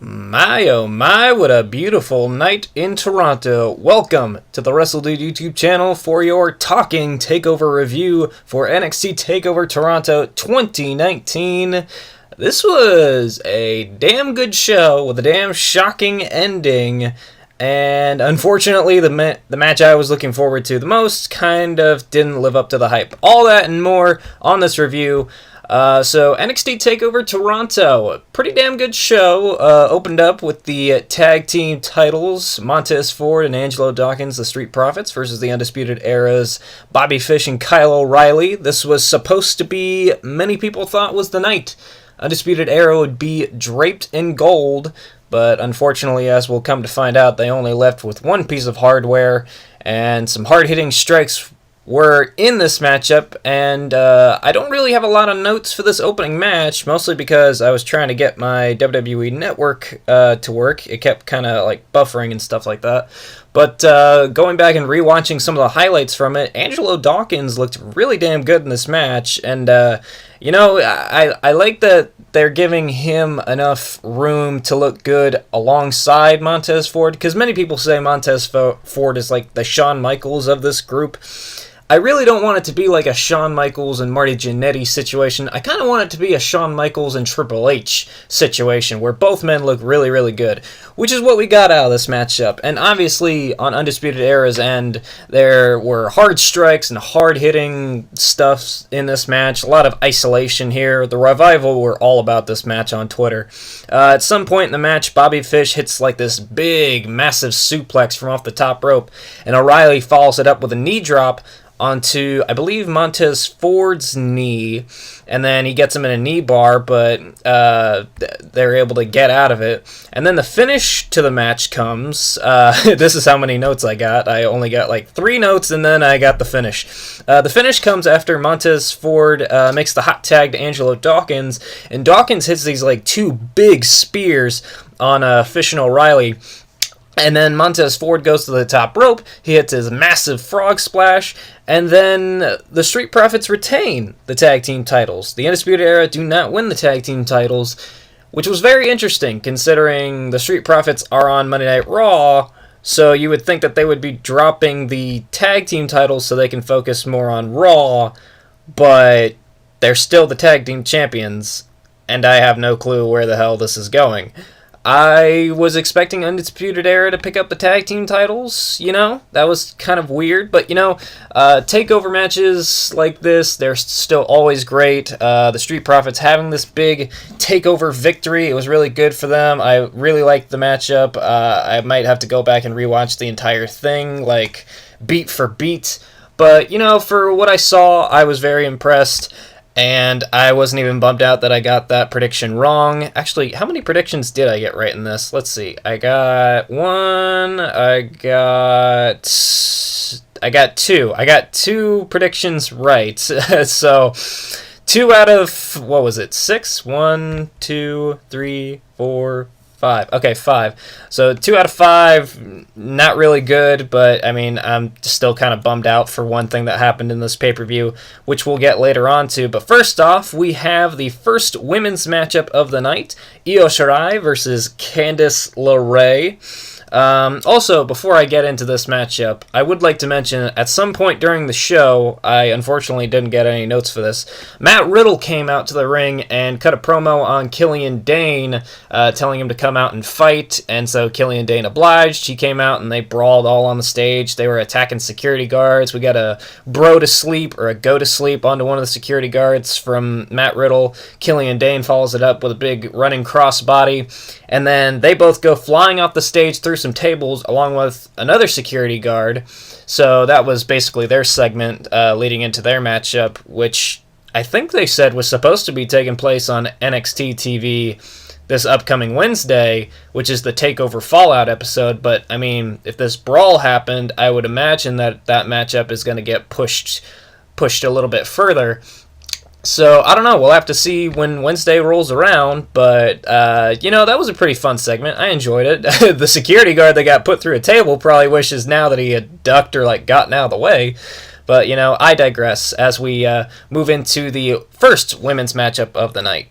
My oh my, what a beautiful night in Toronto. Welcome to the WRESTLEDUDE YouTube channel for your talking takeover review for NXT Takeover Toronto 2019. This was a damn good show with a damn shocking ending, and unfortunately the match I was looking forward to the most kind of didn't live up to the hype. All that and more on this review. So NXT Takeover Toronto, pretty damn good show. Opened up with the tag team titles, Montez Ford and Angelo Dawkins, the Street Profits, versus the Undisputed Era's Bobby Fish and Kyle O'Reilly. This was supposed to be, many people thought, was the night Undisputed Era would be draped in gold, but unfortunately, as we'll come to find out, they only left with one piece of hardware, and some hard-hitting strikes were in this matchup, and I don't really have a lot of notes for this opening match, mostly because I was trying to get my WWE Network to work. It kept kind of like buffering and stuff like that. But going back and rewatching some of the highlights from it, Angelo Dawkins looked really damn good in this match, and you know, I like that they're giving him enough room to look good alongside Montez Ford, because many people say Montez Ford is like the Shawn Michaels of this group. I really don't want it to be like a Shawn Michaels and Marty Jannetty situation. I kind of want it to be a Shawn Michaels and Triple H situation, where both men look really, really good, which is what we got out of this matchup. And obviously, on Undisputed Era's end, there were hard strikes and hard-hitting stuff in this match. A lot of isolation here. The Revival were all about this match on Twitter. At some point in the match, Bobby Fish hits like this big, massive suplex from off the top rope, and O'Reilly follows it up with a knee drop onto, I believe, Montez Ford's knee, and then he gets him in a knee bar, but they're able to get out of it. And then the finish to the match comes. This is how many notes I got. I only got like 3 notes, and then I got the finish. The finish comes after Montez Ford makes the hot tag to Angelo Dawkins, and Dawkins hits these like 2 big spears on Fish and O'Reilly. And then Montez Ford goes to the top rope, he hits his massive frog splash, and then the Street Profits retain the tag team titles. The Undisputed Era do not win the tag team titles, which was very interesting considering the Street Profits are on Monday Night Raw, so you would think that they would be dropping the tag team titles so they can focus more on Raw, but they're still the tag team champions, and I have no clue where the hell this is going. I was expecting Undisputed Era to pick up the tag team titles, you know? That was kind of weird, but, you know, takeover matches like this, they're still always great. The Street Profits having this big takeover victory, it was really good for them. I really liked the matchup. I might have to go back and rewatch the entire thing, like, beat for beat. But, you know, for what I saw, I was very impressed. And I wasn't even bummed out that I got that prediction wrong. Actually, how many predictions did I get right in this? Let's see. I got 1. I got 2. I got 2 predictions right. So 2 out of, what was it, 6? 1, 2, 3, 4, 5. Okay, 5. So 2 out of 5, not really good, but I mean, I'm still kind of bummed out for one thing that happened in this pay-per-view, which we'll get later on to. But first off, we have the first women's matchup of the night, Io Shirai versus Candice LeRae. Also, before I get into this matchup, I would like to mention, at some point during the show, I unfortunately didn't get any notes for this, Matt Riddle came out to the ring and cut a promo on Killian Dayne, telling him to come out and fight, and so Killian Dayne obliged. He came out and they brawled all on the stage. They were attacking security guards. We got a bro to sleep, or a go to sleep, onto one of the security guards from Matt Riddle. Killian Dayne follows it up with a big running crossbody, and then they both go flying off the stage through some tables along with another security guard. So that was basically their segment leading into their matchup, which I think they said was supposed to be taking place on NXT TV this upcoming Wednesday, which is the TakeOver Fallout episode. But I mean, if this brawl happened, I would imagine that that matchup is going to get pushed a little bit further. So, I don't know, we'll have to see when Wednesday rolls around, but, you know, that was a pretty fun segment. I enjoyed it. The security guard that got put through a table probably wishes now that he had ducked or, like, gotten out of the way. But, you know, I digress as we move into the first women's matchup of the night.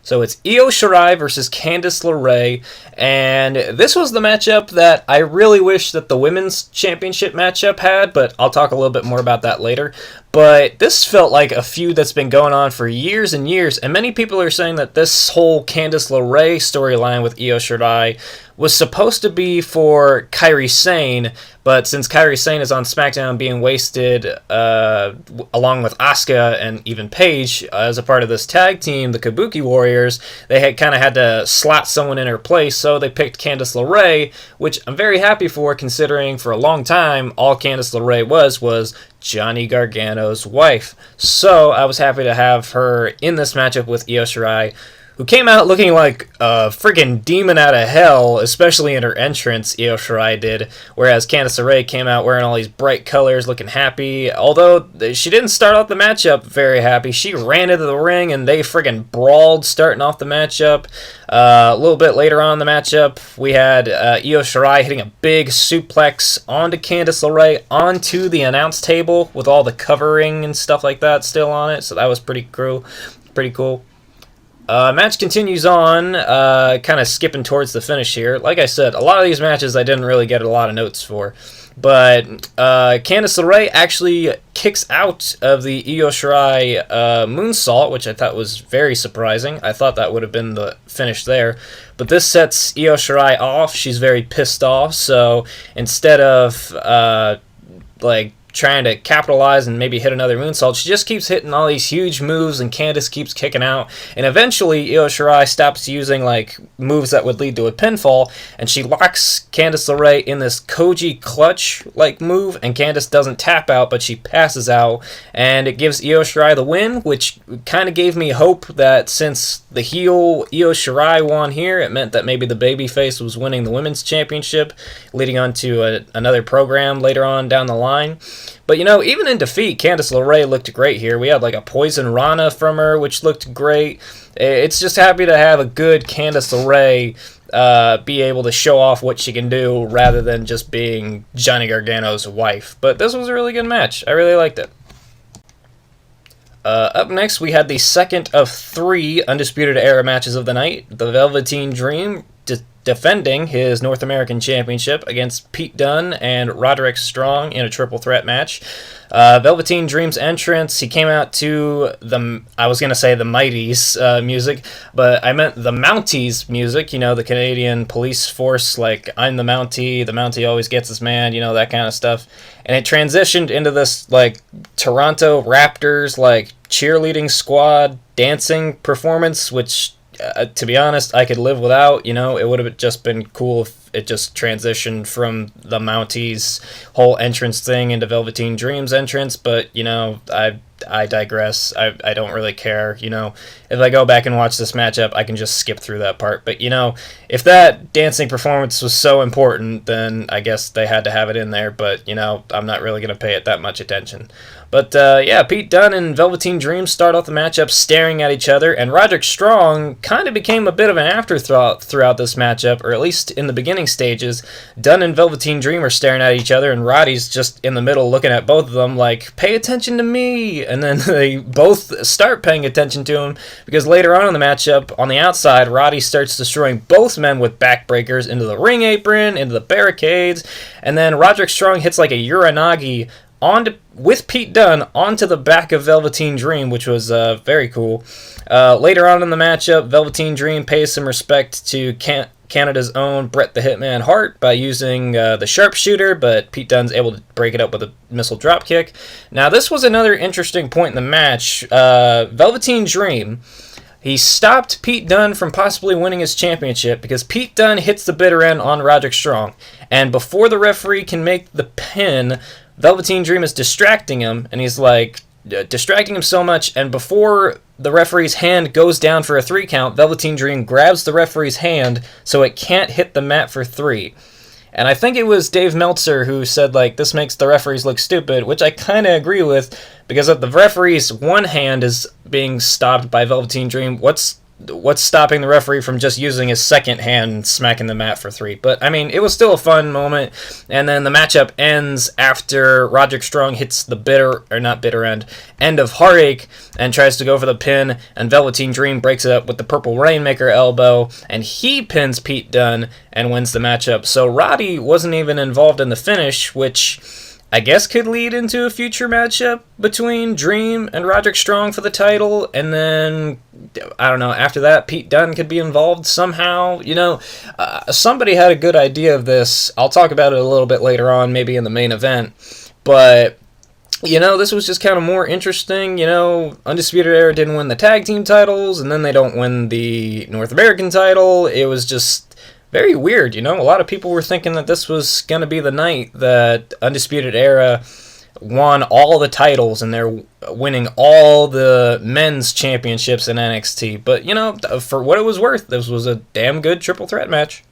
So it's Io Shirai versus Candice LeRae, and this was the matchup that I really wish that the women's championship matchup had, but I'll talk a little bit more about that later. But this felt like a feud that's been going on for years and years, and many people are saying that this whole Candice LeRae storyline with Io Shirai was supposed to be for Kairi Sane, but since Kairi Sane is on SmackDown being wasted along with Asuka and even Paige as a part of this tag team, the Kabuki Warriors, they had kind of had to slot someone in her place, so they picked Candice LeRae, which I'm very happy for, considering for a long time all Candice LeRae was Johnny Gargano's wife. So I was happy to have her in this matchup with Io Shirai, who came out looking like a freaking demon out of hell, especially in her entrance, Io Shirai did, whereas Candice LeRae came out wearing all these bright colors, looking happy. Although she didn't start off the matchup very happy, she ran into the ring and they friggin' brawled starting off the matchup. A little bit later on in the matchup, we had Io Shirai hitting a big suplex onto Candice LeRae onto the announce table with all the covering and stuff like that still on it, so that was pretty cool. Match continues on, kind of skipping towards the finish here. Like I said, a lot of these matches I didn't really get a lot of notes for. But Candice LeRae actually kicks out of the Io Shirai moonsault, which I thought was very surprising. I thought that would have been the finish there. But this sets Io Shirai off. She's very pissed off. So instead of trying to capitalize and maybe hit another moonsault, she just keeps hitting all these huge moves, and Candice keeps kicking out, and eventually Io Shirai stops using moves that would lead to a pinfall, and she locks Candice LeRae in this Koji clutch move, and Candice doesn't tap out, but she passes out, and it gives Io Shirai the win, which kind of gave me hope that since the heel Io Shirai won here, it meant that maybe the babyface was winning the women's championship, leading on to another program later on down the line. But, even in defeat, Candice LeRae looked great here. We had a Poison Rana from her, which looked great. It's just happy to have a good Candice LeRae be able to show off what she can do rather than just being Johnny Gargano's wife. But this was a really good match. I really liked it. Up next, we had the second of 3 Undisputed Era matches of the night. The Velveteen Dream defending his North American Championship against Pete Dunn and Roderick Strong in a triple threat match. Velveteen Dream's entrance, he came out to I was going to say the Mighties music, but I meant the Mounties music, the Canadian police force, I'm the Mountie always gets his man, that kind of stuff. And it transitioned into this, Toronto Raptors, cheerleading squad dancing performance, which to be honest, I could live without. It would have just been cool if it just transitioned from the Mounties' whole entrance thing into Velveteen Dream's entrance, but, I digress. I don't really care. If I go back and watch this matchup, I can just skip through that part. But, if that dancing performance was so important, then I guess they had to have it in there. But, I'm not really going to pay it that much attention. But, Pete Dunn and Velveteen Dream start off the matchup staring at each other, and Roderick Strong kind of became a bit of an afterthought throughout this matchup, or at least in the beginning stages. Dunn and Velveteen Dream are staring at each other, and Roddy's just in the middle looking at both of them pay attention to me! And then they both start paying attention to him, because later on in the matchup, on the outside, Roddy starts destroying both men with backbreakers into the ring apron, into the barricades, and then Roderick Strong hits a Uranagi with Pete Dunn onto the back of Velveteen Dream, which was very cool. Later on in the matchup, Velveteen Dream pays some respect to Canada's own Bret the Hitman Hart by using the sharpshooter, but Pete Dunn's able to break it up with a missile dropkick. Now, this was another interesting point in the match. Velveteen Dream, he stopped Pete Dunn from possibly winning his championship because Pete Dunn hits the bitter end on Roderick Strong, and before the referee can make the pin, Velveteen Dream is distracting him, and he's distracting him so much, and before the referee's hand goes down for a 3 count, Velveteen Dream grabs the referee's hand so it can't hit the mat for 3. And I think it was Dave Meltzer who said, this makes the referees look stupid, which I kind of agree with, because if the referee's one hand is being stopped by Velveteen Dream, what's what's stopping the referee from just using his second hand and smacking the mat for 3? But, I mean, it was still a fun moment. And then the matchup ends after Roderick Strong hits the end of Heartache and tries to go for the pin. And Velveteen Dream breaks it up with the Purple Rainmaker elbow. And he pins Pete Dunne and wins the matchup. So Roddy wasn't even involved in the finish, which I guess could lead into a future matchup between Dream and Roderick Strong for the title, and then, I don't know, after that, Pete Dunne could be involved somehow. Somebody had a good idea of this. I'll talk about it a little bit later on, maybe in the main event, but, this was just kind of more interesting. Undisputed Era didn't win the tag team titles, and then they don't win the North American title. It was just very weird, A lot of people were thinking that this was going to be the night that Undisputed Era won all the titles and they're winning all the men's championships in NXT. But, for what it was worth, this was a damn good triple threat match.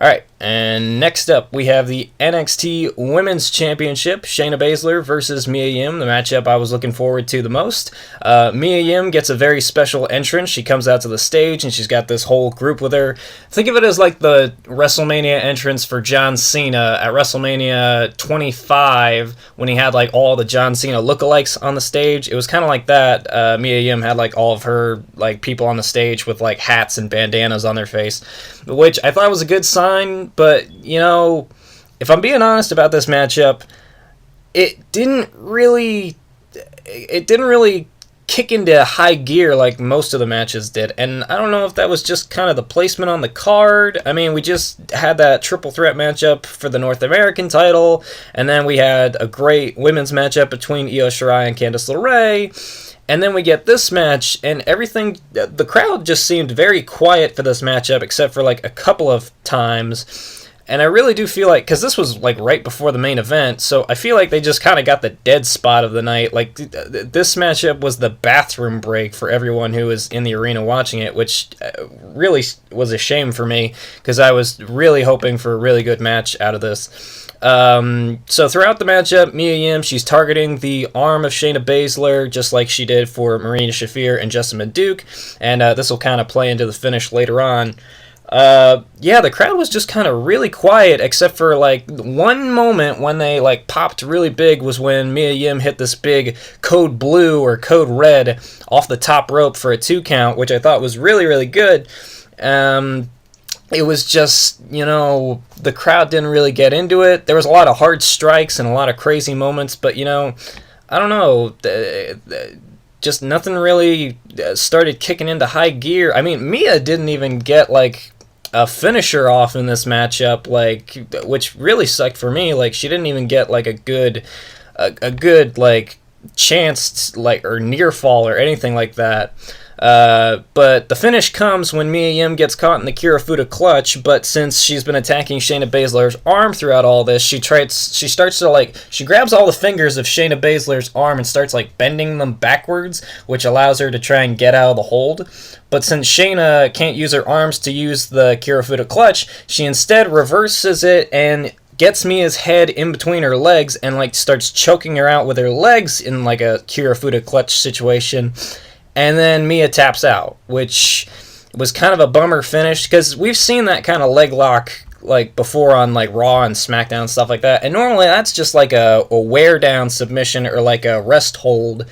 Alright, and next up we have the NXT Women's Championship, Shayna Baszler versus Mia Yim, the matchup I was looking forward to the most. Mia Yim gets a very special entrance. She comes out to the stage and she's got this whole group with her. Think of it as like the WrestleMania entrance for John Cena at WrestleMania 25 when he had like all the John Cena lookalikes on the stage. It was kind of like that. Mia Yim had like all of her like people on the stage with like hats and bandanas on their face, which I thought was a good sign. But, if I'm being honest about this matchup, it didn't really kick into high gear like most of the matches did. And I don't know if that was just kind of the placement on the card. I mean, we just had that triple threat matchup for the North American title, and then we had a great women's matchup between Io Shirai and Candice LeRae. And then we get this match, and everything, the crowd just seemed very quiet for this matchup, except for like a couple of times. And I really do feel like, because this was like right before the main event, so I feel like they just kind of got the dead spot of the night. Like, this matchup was the bathroom break for everyone who was in the arena watching it, which really was a shame for me, because I was really hoping for a really good match out of this. So throughout the matchup, Mia Yim, she's targeting the arm of Shayna Baszler, just like she did for Marina Shafir and Jessamyn Duke, and this will kind of play into the finish later on. The crowd was just kind of really quiet, except for like one moment when they like popped really big was when Mia Yim hit this big code blue or code red off the top rope for a 2 count, which I thought was really, really good. It was just, the crowd didn't really get into it. There was a lot of hard strikes and a lot of crazy moments, but, I don't know, just nothing really started kicking into high gear. I mean, Mia didn't even get, like, a finisher off in this matchup, like, which really sucked for me. Like, she didn't even get, like, a good, like, chance, like, or near fall or anything like that. But the finish comes when Mia Yim gets caught in the Kirifuda clutch, but since she's been attacking Shayna Baszler's arm throughout all this, she grabs all the fingers of Shayna Baszler's arm and starts like bending them backwards, which allows her to try and get out of the hold. But since Shayna can't use her arms to use the Kirifuda clutch, she instead reverses it and gets Mia's head in between her legs and like starts choking her out with her legs in like a Kirifuda clutch situation. And then Mia taps out, which was kind of a bummer finish, because we've seen that kind of leg lock like before on like Raw and SmackDown and stuff like that. And normally that's just like a wear down submission or like a rest hold.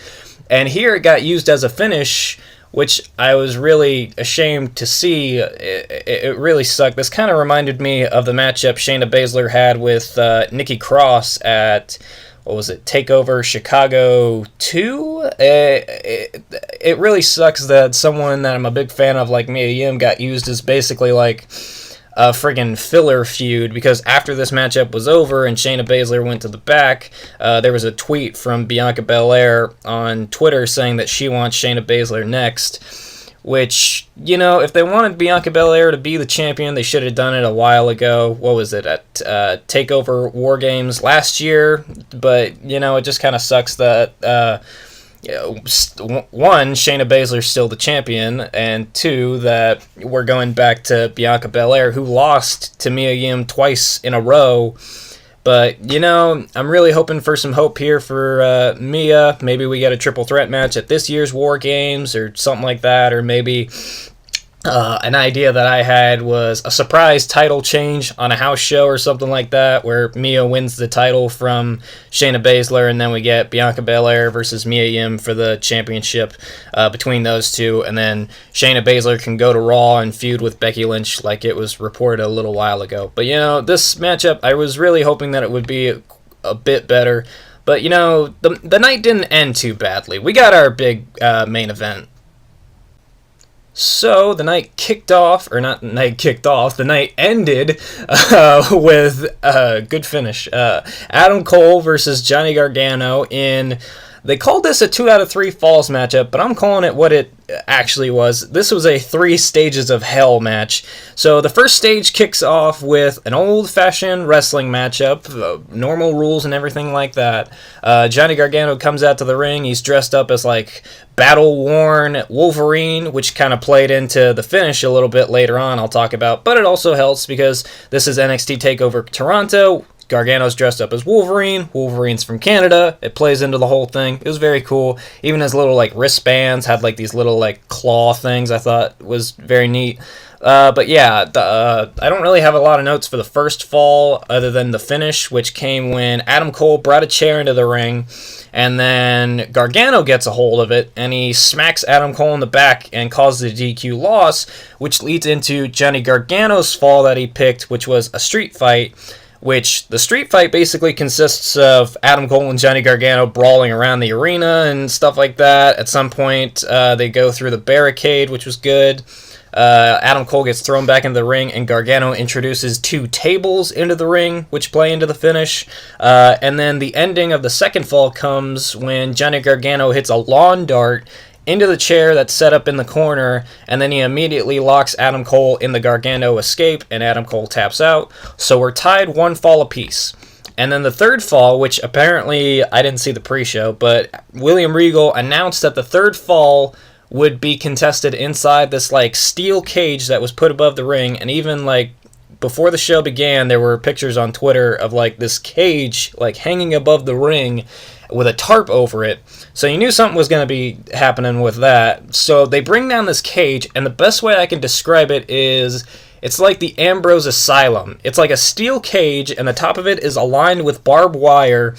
And here it got used as a finish, which I was really ashamed to see. It really sucked. This kind of reminded me of the matchup Shayna Baszler had with Nikki Cross at, what was it, Takeover Chicago 2? It really sucks that someone that I'm a big fan of, like Mia Yim, got used as basically like a friggin' filler feud, because after this matchup was over and Shayna Baszler went to the back, there was a tweet from Bianca Belair on Twitter saying that she wants Shayna Baszler next, which, if they wanted Bianca Belair to be the champion, they should have done it a while ago. What was it, at TakeOver War Games last year? But, it just kind of sucks that, one, Shayna Baszler's still the champion, and two, that we're going back to Bianca Belair, who lost to Mia Yim twice in a row, But, you know, I'm really hoping for some hope here for Mia. Maybe we get a triple threat match at this year's War Games or something like that. Or maybe an idea that I had was a surprise title change on a house show or something like that, where Mia wins the title from Shayna Baszler, and then we get Bianca Belair versus Mia Yim for the championship between those two, and then Shayna Baszler can go to Raw and feud with Becky Lynch like it was reported a little while ago. But, you know, this matchup, I was really hoping that it would be a bit better. But, you know, the night didn't end too badly. We got our big main event. So, the night kicked off, or not the night kicked off, the night ended with a good finish. Adam Cole versus Johnny Gargano in, they called this a 2 out of 3 falls matchup, but I'm calling it what it actually was. This was a 3 stages of hell match. So the first stage kicks off with an old-fashioned wrestling matchup, normal rules and everything like that. Johnny Gargano comes out to the ring. He's dressed up as like battle-worn Wolverine, which kind of played into the finish a little bit later on, I'll talk about. But it also helps because this is NXT Takeover Toronto. Gargano's dressed up as Wolverine. Wolverine's from Canada. It plays into the whole thing. It was very cool. Even his little like wristbands had like these little like claw things I thought was very neat. But yeah, I don't really have a lot of notes for the first fall other than the finish, which came when Adam Cole brought a chair into the ring, and then Gargano gets a hold of it, and he smacks Adam Cole in the back and causes a DQ loss, which leads into Johnny Gargano's fall that he picked, which was a street fight. Which the street fight basically consists of Adam Cole and Johnny Gargano brawling around the arena and stuff like that. At some point, they go through the barricade, which was good. Adam Cole gets thrown back into the ring, and Gargano introduces 2 tables into the ring, which play into the finish. And then the ending of the second fall comes when Johnny Gargano hits a lawn dart into the chair that's set up in the corner, and then he immediately locks Adam Cole in the Gargano escape, and Adam Cole taps out. So we're tied 1 fall apiece. And then the third fall, which apparently I didn't see the pre-show, but William Regal announced that the third fall would be contested inside this like steel cage that was put above the ring, and even like before the show began, there were pictures on Twitter of like this cage like hanging above the ring with a tarp over it. So you knew something was going to be happening with that. So they bring down this cage, and the best way I can describe it is it's like the Ambrose Asylum. It's like a steel cage, and the top of it is aligned with barbed wire,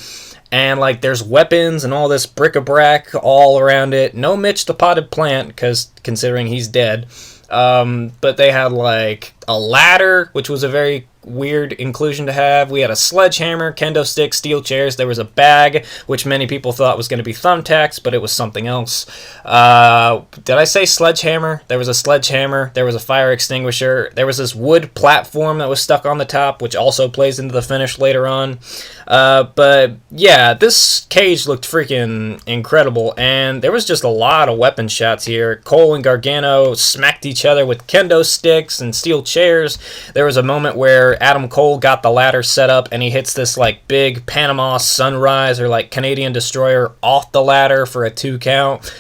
and like there's weapons and all this bric-a-brac all around it. No Mitch the Potted Plant, because considering he's dead. But they had like a ladder, which was a very weird inclusion to have. We had a sledgehammer, kendo stick, steel chairs. There was a bag, which many people thought was going to be thumbtacks, but it was something else. Did I say sledgehammer? There was a sledgehammer. There was a fire extinguisher. There was this wood platform that was stuck on the top, which also plays into the finish later on. But yeah, this cage looked freaking incredible, and there was just a lot of weapon shots here. Cole and Gargano smacked each other with kendo sticks and steel chairs. There was a moment where Adam Cole got the ladder set up, and he hits this like big Panama Sunrise or like Canadian Destroyer off the ladder for a 2 count,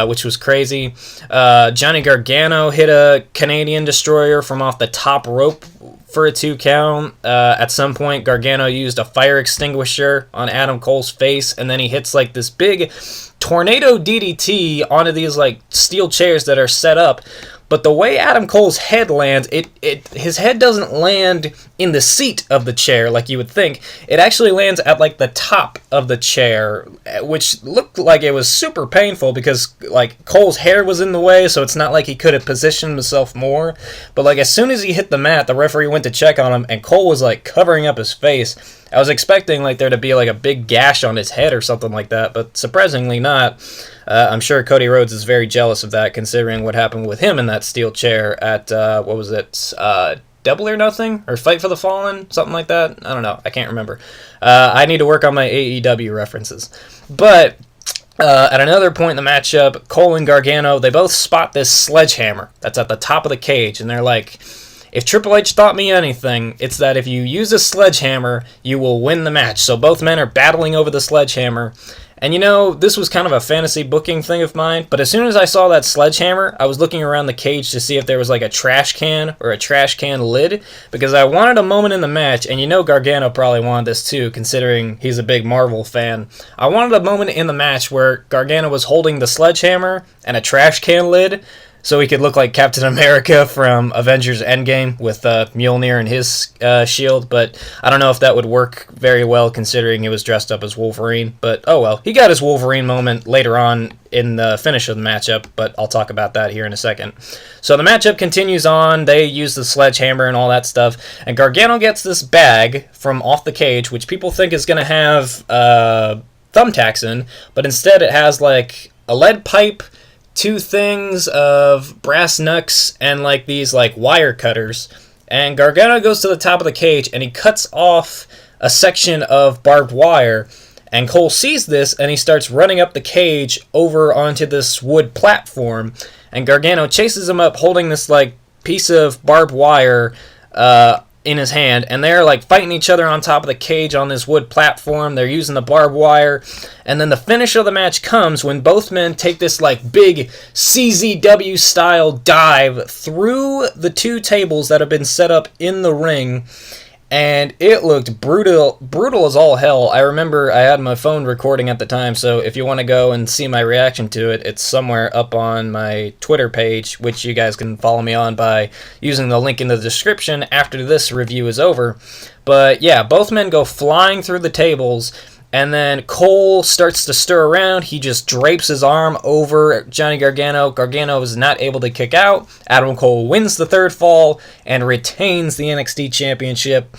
which was crazy. Johnny Gargano hit a Canadian Destroyer from off the top rope for a 2 count. At some point, Gargano used a fire extinguisher on Adam Cole's face, and then he hits like this big tornado DDT onto these like steel chairs that are set up. But the way Adam Cole's head lands, his head doesn't land in the seat of the chair like you would think. It actually lands at like the top of the chair, which looked like it was super painful because like Cole's hair was in the way, so it's not like he could have positioned himself more. But like as soon as he hit the mat, the referee went to check on him, and Cole was like covering up his face. I was expecting like there to be like a big gash on his head or something like that, but surprisingly not. I'm sure Cody Rhodes is very jealous of that, considering what happened with him in that steel chair at, what was it, Double or Nothing? Or Fight for the Fallen? Something like that? I don't know. I can't remember. I need to work on my AEW references. But at another point in the matchup, Cole and Gargano, they both spot this sledgehammer that's at the top of the cage, and they're like, if Triple H taught me anything, it's that if you use a sledgehammer, you will win the match. So both men are battling over the sledgehammer, And this was kind of a fantasy booking thing of mine, but as soon as I saw that sledgehammer, I was looking around the cage to see if there was like a trash can or a trash can lid, because I wanted a moment in the match, and Gargano probably wanted this too, considering he's a big Marvel fan. I wanted a moment in the match where Gargano was holding the sledgehammer and a trash can lid, so he could look like Captain America from Avengers Endgame with Mjolnir and his shield, but I don't know if that would work very well considering he was dressed up as Wolverine, but oh well. He got his Wolverine moment later on in the finish of the matchup, but I'll talk about that here in a second. So the matchup continues on, they use the sledgehammer and all that stuff, and Gargano gets this bag from off the cage, which people think is going to have thumbtacks in, but instead it has like a lead pipe, 2 things of brass knucks, and like these like wire cutters. And Gargano goes to the top of the cage and he cuts off a section of barbed wire, and Cole sees this and he starts running up the cage over onto this wood platform, and Gargano chases him up holding this like piece of barbed wire in his hand, and they're like fighting each other on top of the cage on this wood platform. They're using the barbed wire, and then the finish of the match comes when both men take this like big CZW style dive through the 2 tables that have been set up in the ring, and it looked brutal as all hell. I remember I had my phone recording at the time, so if you want to go and see my reaction to it, it's somewhere up on my Twitter page, which you guys can follow me on by using the link in the description after this review is over. But yeah, both men go flying through the tables, and then Cole starts to stir around. He just drapes his arm over Johnny Gargano. Gargano is not able to kick out. Adam Cole wins the 3rd fall and retains the NXT Championship.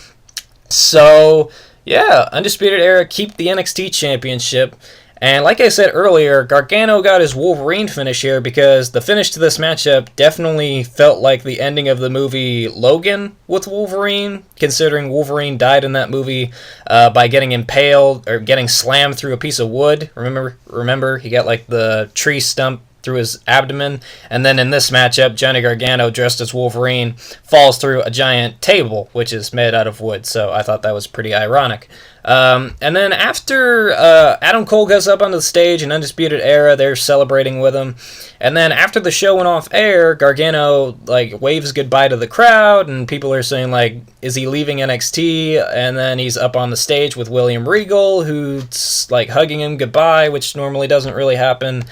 So, yeah, Undisputed Era keep the NXT Championship. And like I said earlier, Gargano got his Wolverine finish here because the finish to this matchup definitely felt like the ending of the movie Logan with Wolverine, considering Wolverine died in that movie by getting impaled or getting slammed through a piece of wood. Remember, he got like the tree stump through his abdomen, and then in this matchup, Johnny Gargano, dressed as Wolverine, falls through a giant table, which is made out of wood, so I thought that was pretty ironic. And then after Adam Cole goes up onto the stage in Undisputed Era, they're celebrating with him, and then after the show went off air, Gargano like waves goodbye to the crowd, and people are saying like, is he leaving NXT? And then he's up on the stage with William Regal, who's like hugging him goodbye, which normally doesn't really happen.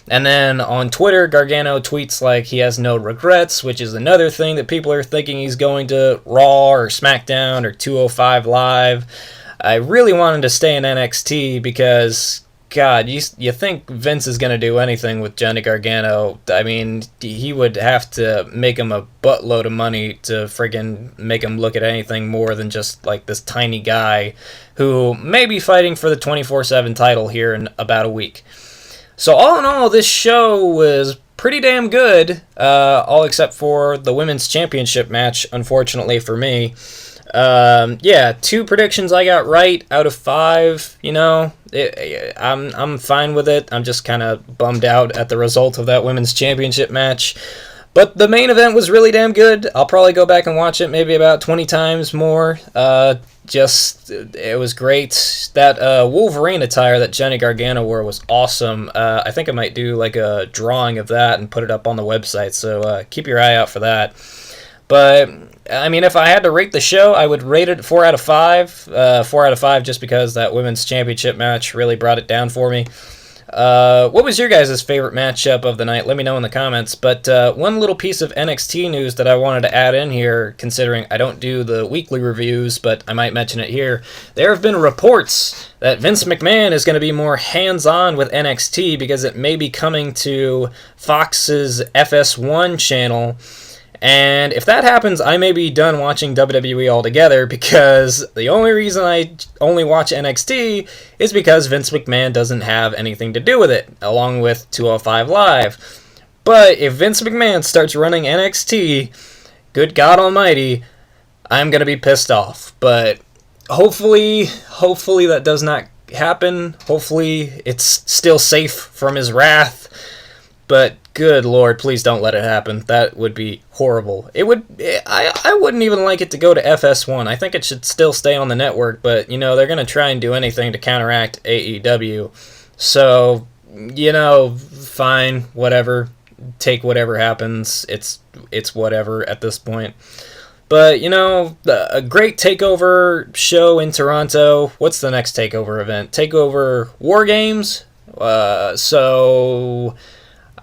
And then on Twitter, Gargano tweets like he has no regrets, which is another thing that people are thinking he's going to Raw or SmackDown or 205 Live. I really wanted to stay in NXT because, God, you think Vince is going to do anything with Johnny Gargano. I mean, he would have to make him a buttload of money to friggin' make him look at anything more than just like this tiny guy who may be fighting for the 24/7 title here in about a week. So all in all, this show was pretty damn good, all except for the Women's Championship match, unfortunately for me. Yeah, 2 predictions I got right out of 5, I'm fine with it. I'm just kind of bummed out at the result of that Women's Championship match. But the main event was really damn good. I'll probably go back and watch it maybe about 20 times more. It was great. That Wolverine attire that Johnny Gargano wore was awesome. I think I might do like a drawing of that and put it up on the website, so keep your eye out for that. But, I mean, if I had to rate the show, I would rate it 4 out of 5. 4 out of 5 just because that Women's Championship match really brought it down for me. What was your guys' favorite matchup of the night? Let me know in the comments. But one little piece of NXT news that I wanted to add in here, considering I don't do the weekly reviews, but I might mention it here. There have been reports that Vince McMahon is going to be more hands-on with NXT because it may be coming to Fox's FS1 channel. And if that happens, I may be done watching WWE altogether because the only reason I only watch NXT is because Vince McMahon doesn't have anything to do with it, along with 205 Live. But if Vince McMahon starts running NXT, good God almighty, I'm going to be pissed off. But hopefully that does not happen. Hopefully it's still safe from his wrath. But good Lord, please don't let it happen. That would be horrible. I wouldn't even like it to go to FS1. I think it should still stay on the network, but, they're going to try and do anything to counteract AEW. So, fine, whatever. Take whatever happens. It's whatever at this point. But, a great TakeOver show in Toronto. What's the next TakeOver event? TakeOver War Games? So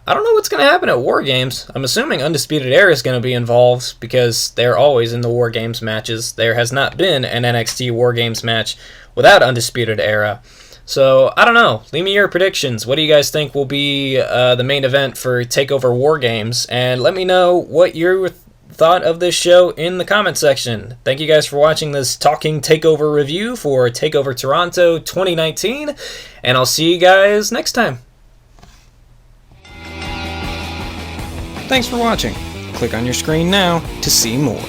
I don't know what's going to happen at War Games. I'm assuming Undisputed Era is going to be involved because they're always in the War Games matches. There has not been an NXT War Games match without Undisputed Era. So, I don't know. Leave me your predictions. What do you guys think will be the main event for TakeOver War Games? And let me know what you thought of this show in the comment section. Thank you guys for watching this Talking TakeOver review for TakeOver Toronto 2019. And I'll see you guys next time. Thanks for watching. Click on your screen now to see more.